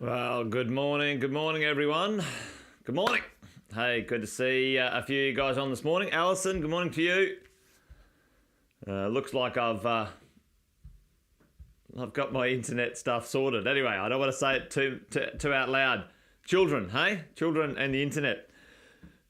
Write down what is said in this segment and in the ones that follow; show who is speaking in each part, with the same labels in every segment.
Speaker 1: Well, good morning, everyone. Good morning. Hey, good to see a few of you guys on this morning. Alison, good morning to you. Looks like I've got my internet stuff sorted. Anyway, I don't want to say it too out loud. Children, hey, children and the internet.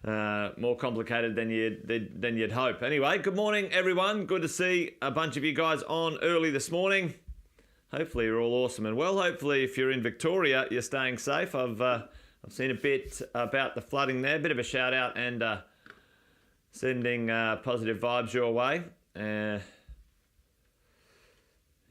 Speaker 1: More complicated than you'd hope. Anyway, good morning, everyone. Good to see a bunch of you guys on early this morning. Hopefully you're all awesome and well. Hopefully if you're in Victoria, you're staying safe. I've seen a bit about the flooding there. A bit of a shout out and sending positive vibes your way.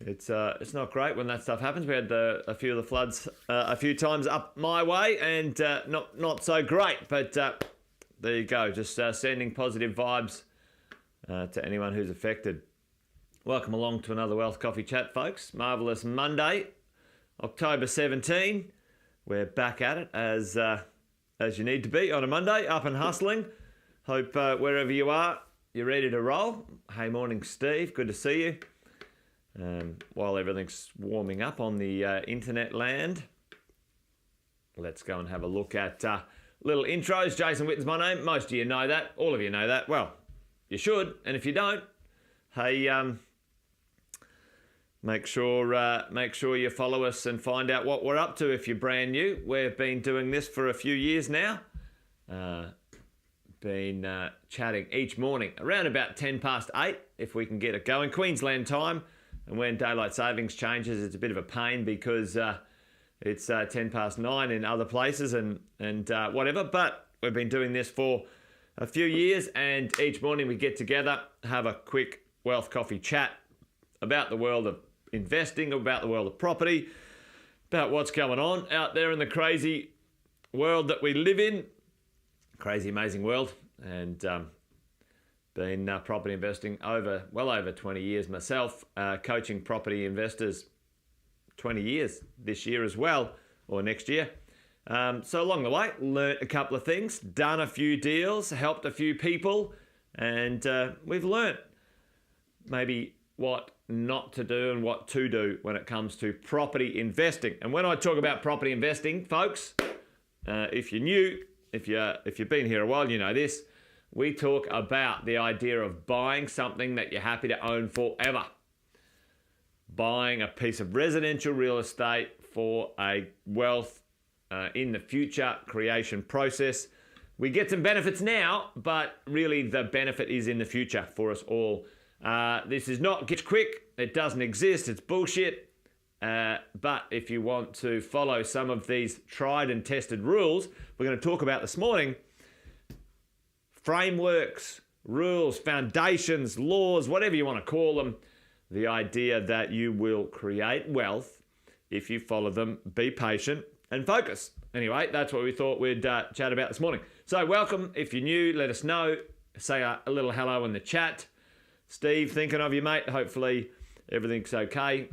Speaker 1: It's not great when that stuff happens. We had a few of the floods a few times up my way and not so great. But there you go. Just sending positive vibes to anyone who's affected. Welcome along to another Wealth Coffee Chat, folks. Marvellous Monday, October 17. We're back at it as you need to be on a Monday, up and hustling. Hope wherever you are, you're ready to roll. Hey, morning, Steve. Good to see you. While everything's warming up on the internet land, let's go and have a look at little intros. Jason Witten's my name. Most of you know that. All of you know that. Well, you should. And if you don't, hey, make sure you follow us and find out what we're up to if you're brand new. We've been doing this for a few years now. Been chatting each morning around about 10 past 8 if we can get it going. Queensland time. And when daylight savings changes, it's a bit of a pain because it's 10 past 9 in other places and whatever. But we've been doing this for a few years, and each morning we get together, have a quick Wealth Coffee chat about the world of investing, about the world of property, about what's going on out there in the crazy world that we live in. Crazy, amazing world. And been property investing well over 20 years myself, coaching property investors 20 years this year as well, or next year. So along the way, learnt a couple of things, done a few deals, helped a few people, and we've learnt maybe what not to do and what to do when it comes to property investing. And when I talk about property investing, folks, if you're new, if you've been here a while, you know this. We talk about the idea of buying something that you're happy to own forever. Buying a piece of residential real estate for a wealth in the future creation process. We get some benefits now, but really the benefit is in the future for us all. This is not get quick. It doesn't exist. It's bullshit. But if you want to follow some of these tried and tested rules, we're going to talk about this morning, frameworks, rules, foundations, laws, whatever you want to call them, the idea that you will create wealth if you follow them, be patient and focus. Anyway, that's what we thought we'd chat about this morning. So welcome. If you're new, let us know. Say a little hello in the chat. Steve, thinking of you, mate. Hopefully everything's okay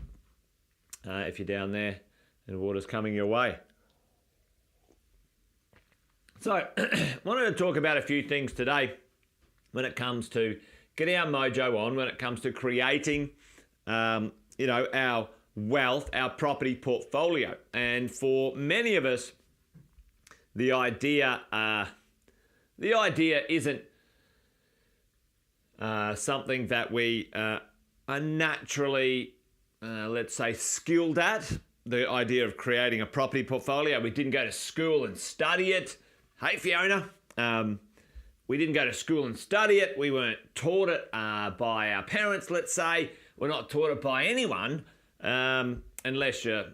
Speaker 1: if you're down there and water's coming your way. So I wanted to talk about a few things today when it comes to getting our mojo on, when it comes to creating, our wealth, our property portfolio. And for many of us, the idea isn't something that we are naturally, let's say, skilled at. The idea of creating a property portfolio. We didn't go to school and study it. Hey, Fiona. We didn't go to school and study it. We weren't taught it by our parents, let's say. We're not taught it by anyone unless you're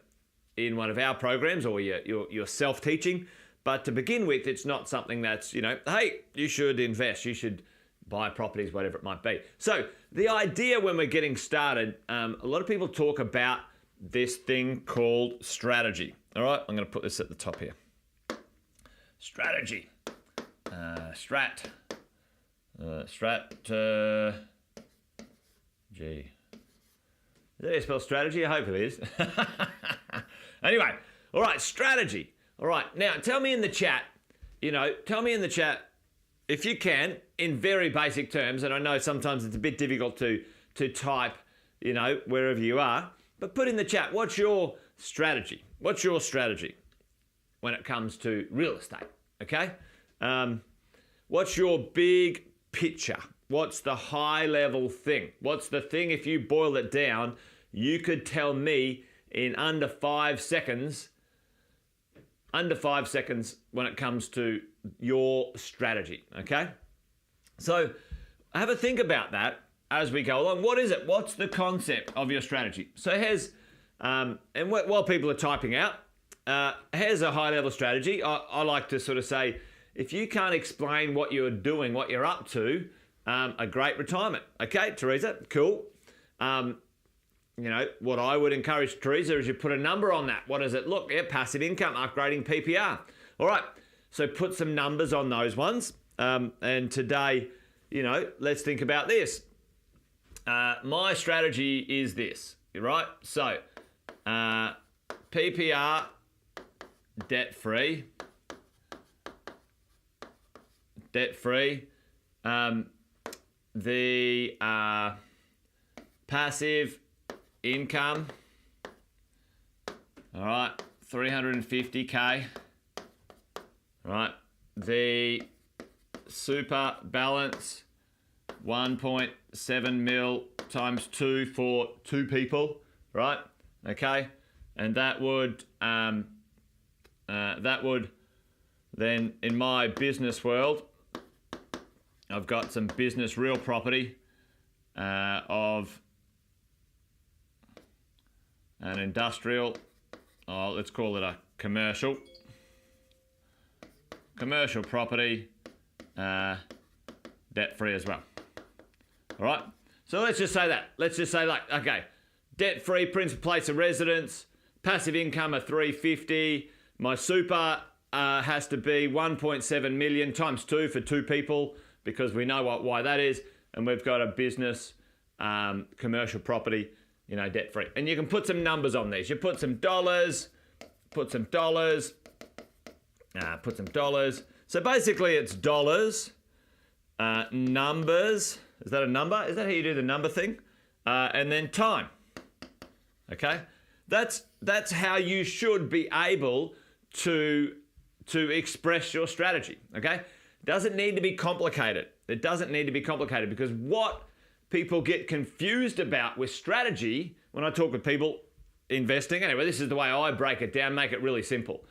Speaker 1: in one of our programs or you're self-teaching. But to begin with, it's not something that's, hey, you should invest. You should buy properties, whatever it might be. So the idea when we're getting started, a lot of people talk about this thing called strategy. All right, I'm going to put this at the top here. Strategy. G. Is that how you spell strategy? I hope it is. Anyway, all right, strategy. All right, now tell me in the chat, if you can, in very basic terms, and I know sometimes it's a bit difficult to type, wherever you are, but put in the chat, what's your strategy. What's your strategy when it comes to real estate? Okay? What's your big picture? What's the high level thing? What's the thing, if you boil it down, you could tell me in under 5 seconds when it comes to your strategy, okay? So have a think about that as we go along. What is it? What's the concept of your strategy? So here's, and while people are typing out, here's a high level strategy. I like to sort of say, if you can't explain what you're doing, what you're up to, a great retirement. Okay, Teresa, cool. You know, what I would encourage, Teresa, is you put a number on that. What does it look? Yeah, passive income, upgrading PPR. All right, so put some numbers on those ones. And today, you know, let's think about this. My strategy is this, right? So, PPR, debt-free. The passive income, all right, 350k, all right, the super balance, 1.7 mil times 2 for 2 people, right? Okay, and that would then, in my business world, I've got some business real property of an industrial, let's call it a commercial property, debt-free as well. All right, so let's just say that. Let's just say, like, okay, debt-free, principal place of residence, passive income of 350, my super has to be 1.7 million times 2 for 2 people, because we know why that is, and we've got a business commercial property, you know, debt-free. And you can put some numbers on these. You put some dollars, put some dollars. So basically it's dollars, numbers. Is that a number? Is that how you do the number thing? And then time. Okay? That's how you should be able to express your strategy. Okay? Doesn't need to be complicated. It doesn't need to be complicated, because what people get confused about with strategy, when I talk with people investing, anyway, this is the way I break it down, make it really simple.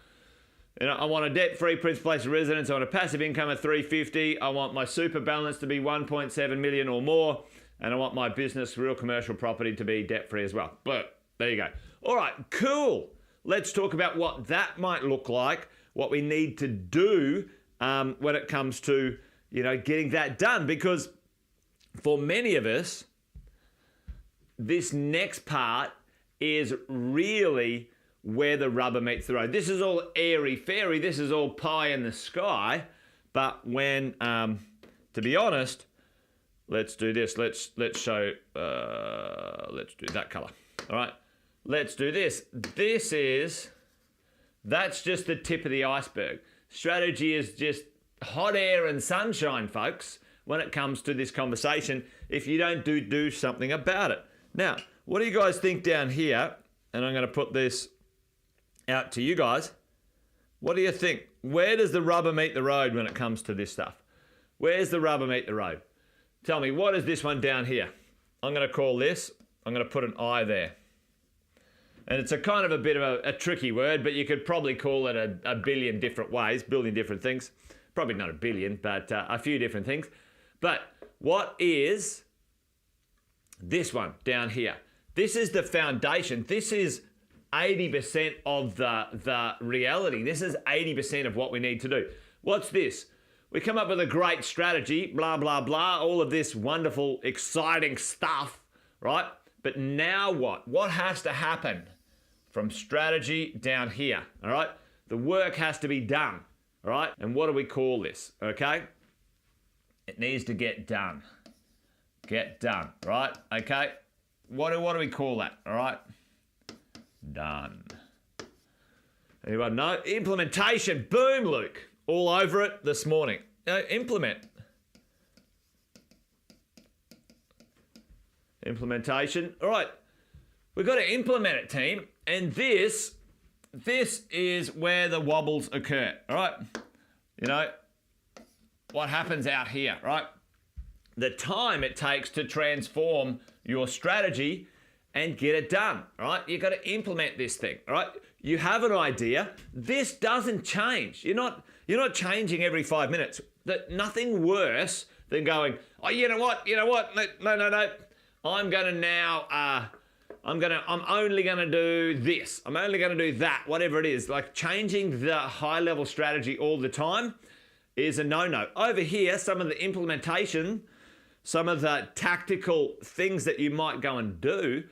Speaker 1: You know, I want a debt-free principal place of residence. I want a passive income of 350. I want my super balance to be 1.7 million or more. And I want my business real commercial property to be debt-free as well. But there you go. All right, cool. Let's talk about what that might look like, what we need to do when it comes to, you know, getting that done. Because for many of us, this next part is really where the rubber meets the road. This is all airy-fairy. This is all pie in the sky. But when, to be honest, let's do this. Let's show, let's do that color. All right, let's do this. That's just the tip of the iceberg. Strategy is just hot air and sunshine, folks, when it comes to this conversation, if you don't do something about it. Now, what do you guys think down here? And I'm going to put this out to you guys. What do you think? Where does the rubber meet the road when it comes to this stuff? Where's the rubber meet the road? Tell me, what is this one down here? I'm going to call this, I'm going to put an I there. And it's a kind of a bit of a tricky word, but you could probably call it a billion different ways, billion different things. Probably not a billion, but a few different things. But what is this one down here? This is the foundation. This is 80% of the reality. This is 80% of what we need to do. What's this? We come up with a great strategy, blah, blah, blah, all of this wonderful, exciting stuff, right? But now what? What has to happen from strategy down here, all right? The work has to be done, all right? And what do we call this, okay? It needs to get done. Get done, right? Okay? What do we call that, all right? Done. Anyone know? Implementation. Boom, Luke. All over it this morning. Implement. Implementation. All right. We've got to implement it, team. And this is where the wobbles occur, all right? You know, what happens out here, right? The time it takes to transform your strategy and get it done, right? You've got to implement this thing, right? You have an idea. This doesn't change. You're not changing every 5 minutes. Nothing worse than going, oh, you know what? No. I'm only going to do this. I'm only going to do that, whatever it is. Like changing the high level strategy all the time is a no-no. Over here, some of the implementation, some of the tactical things that you might go and do,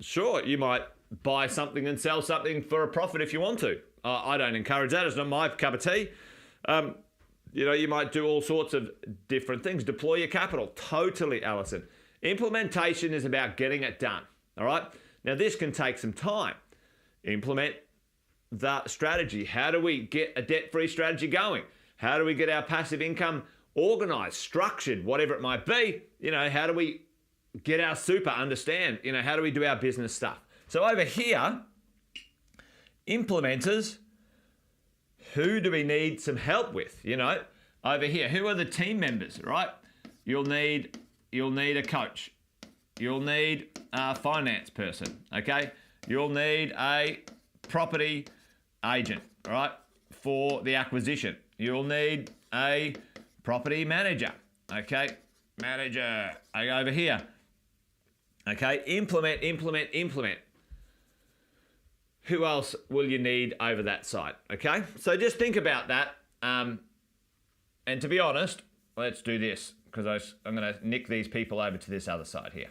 Speaker 1: sure, you might buy something and sell something for a profit if you want to. I don't encourage that. It's not my cup of tea. You might do all sorts of different things. Deploy your capital. Totally, Alison. Implementation is about getting it done. All right. Now, this can take some time. Implement the strategy. How do we get a debt-free strategy going? How do we get our passive income organized, structured, whatever it might be? How do we get our super, understand? How do we do our business stuff? So over here, implementers, who do we need some help with? Over here, who are the team members, right? You'll need a coach. You'll need a finance person, okay? You'll need a property agent, all right, for the acquisition. You'll need a property manager, okay? Manager, over here. Okay, implement. Who else will you need over that side, okay? So just think about that. And to be honest, let's do this, because I'm going to nick these people over to this other side here.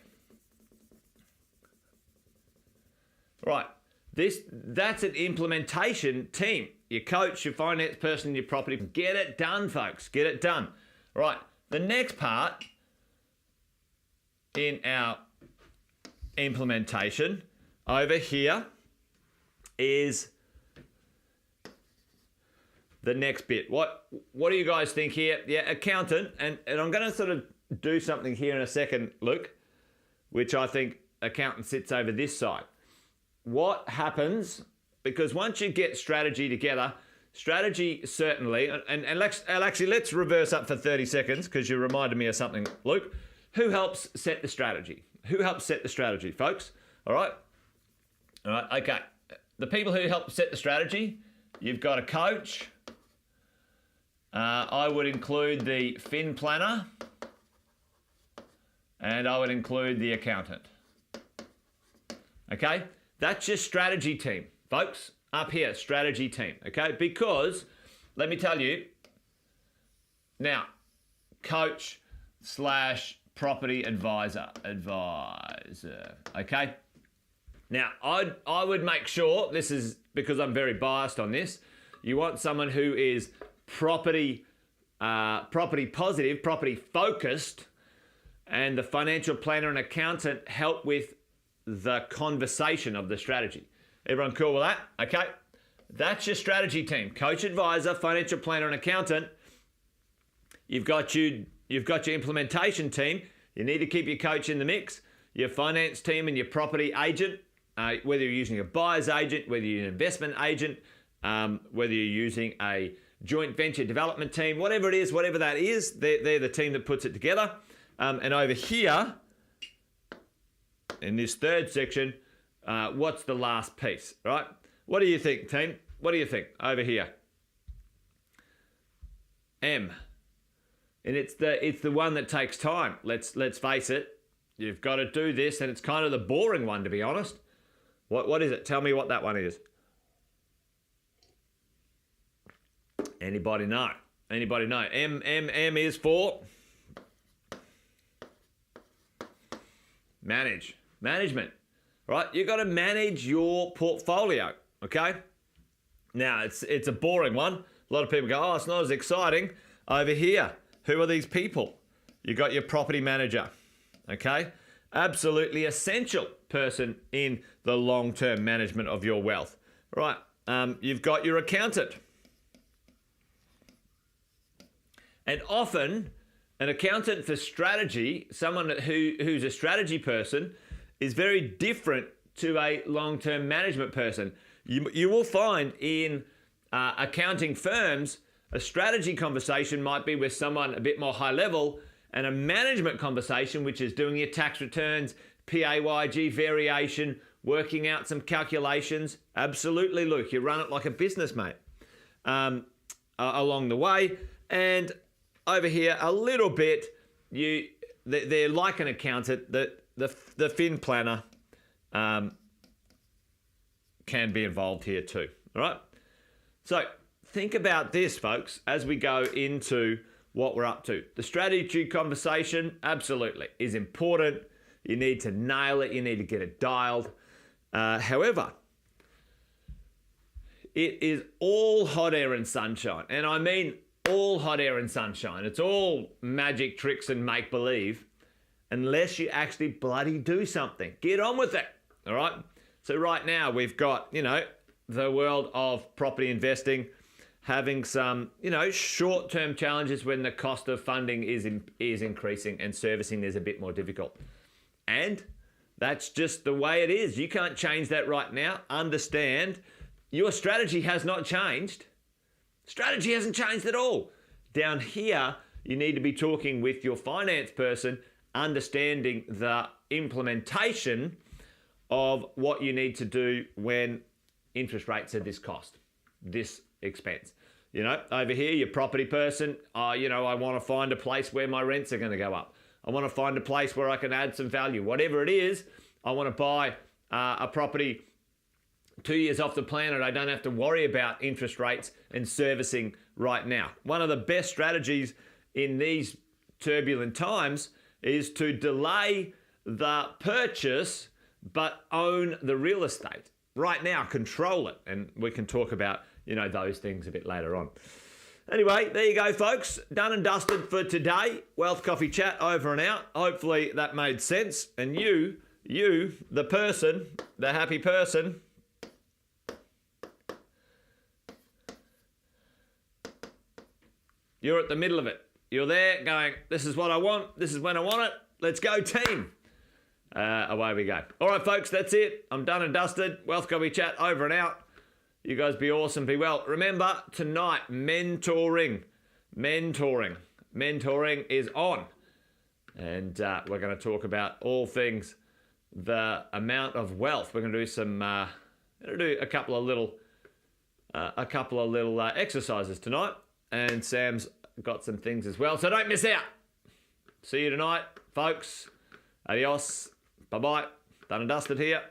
Speaker 1: Right, that's an implementation team. Your coach, your finance person, your property. Get it done, folks. Get it done. Right, the next part in our implementation over here is the next bit. What do you guys think here? Yeah, accountant, and I'm going to sort of do something here in a second, Luke, which I think accountant sits over this side. What happens, because once you get strategy together, strategy certainly, and actually let's reverse up for 30 seconds because you reminded me of something, Luke. Who helps set the strategy? Who helps set the strategy, folks? All right, okay. The people who help set the strategy, you've got a coach. I would include the fin planner, and I would include the accountant. Okay, that's your strategy team, folks. Up here, strategy team. Okay, because let me tell you now, coach / property advisor. Okay. Now, I would make sure, this is because I'm very biased on this, you want someone who is property positive, property focused, and the financial planner and accountant help with the conversation of the strategy. Everyone cool with that? Okay. That's your strategy team. Coach, advisor, financial planner, and accountant. You've got your implementation team. You need to keep your coach in the mix. Your finance team and your property agent, whether you're using a buyer's agent, whether you're an investment agent, whether you're using a joint venture development team, whatever it is, whatever that is, they're the team that puts it together. And over here, in this third section, what's the last piece, right? What do you think, team? What do you think over here? M. And it's the one that takes time. Let's face it. You've got to do this, and it's kind of the boring one, to be honest. What is it? Tell me what that one is. Anybody know? Anybody know? M is for management. Right? You've got to manage your portfolio. Okay. Now it's a boring one. A lot of people go, oh, it's not as exciting. Over here, who are these people? You got your property manager. Okay. Absolutely essential person in the long-term management of your wealth. Right. You've got your accountant. And often, an accountant for strategy, someone who's a strategy person, is very different to a long-term management person. You will find in accounting firms, a strategy conversation might be with someone a bit more high level, and a management conversation, which is doing your tax returns, PAYG variation, working out some calculations. Absolutely, Luke. You run it like a business, mate, along the way. And over here, a little bit, they're like an accountant. The fin planner can be involved here too. All right. So think about this, folks, as we go into what we're up to. The strategy conversation, absolutely, is important. You need to nail it. You need to get it dialed. However, it is all hot air and sunshine. And I mean all hot air and sunshine. It's all magic tricks and make-believe unless you actually bloody do something. Get on with it, all right? So right now we've got, the world of property investing having some, short-term challenges when the cost of funding is increasing and servicing is a bit more difficult. And that's just the way it is. You can't change that right now. Understand, your strategy has not changed. Strategy hasn't changed at all. Down here, you need to be talking with your finance person, understanding the implementation of what you need to do when interest rates are this cost, this expense. Over here, your property person, I want to find a place where my rents are going to go up. I want to find a place where I can add some value. Whatever it is, I want to buy a property 2 years off the plan and I don't have to worry about interest rates and servicing right now. One of the best strategies in these turbulent times is to delay the purchase but own the real estate. Right now, control it. And we can talk about, those things a bit later on. Anyway, there you go, folks. Done and dusted for today. Wealth Coffee Chat over and out. Hopefully that made sense. And you, the person, the happy person, you're at the middle of it. You're there going, this is what I want. This is when I want it. Let's go, team. Away we go. All right, folks, that's it. I'm done and dusted. Wealth Coffee Chat over and out. You guys be awesome, be well. Remember, tonight, mentoring. Mentoring is on. And we're going to talk about all things the amount of wealth. We're going to do some, a couple of little exercises tonight. And Sam's got some things as well. So don't miss out. See you tonight, folks. Adios. Bye-bye. Done and dusted here.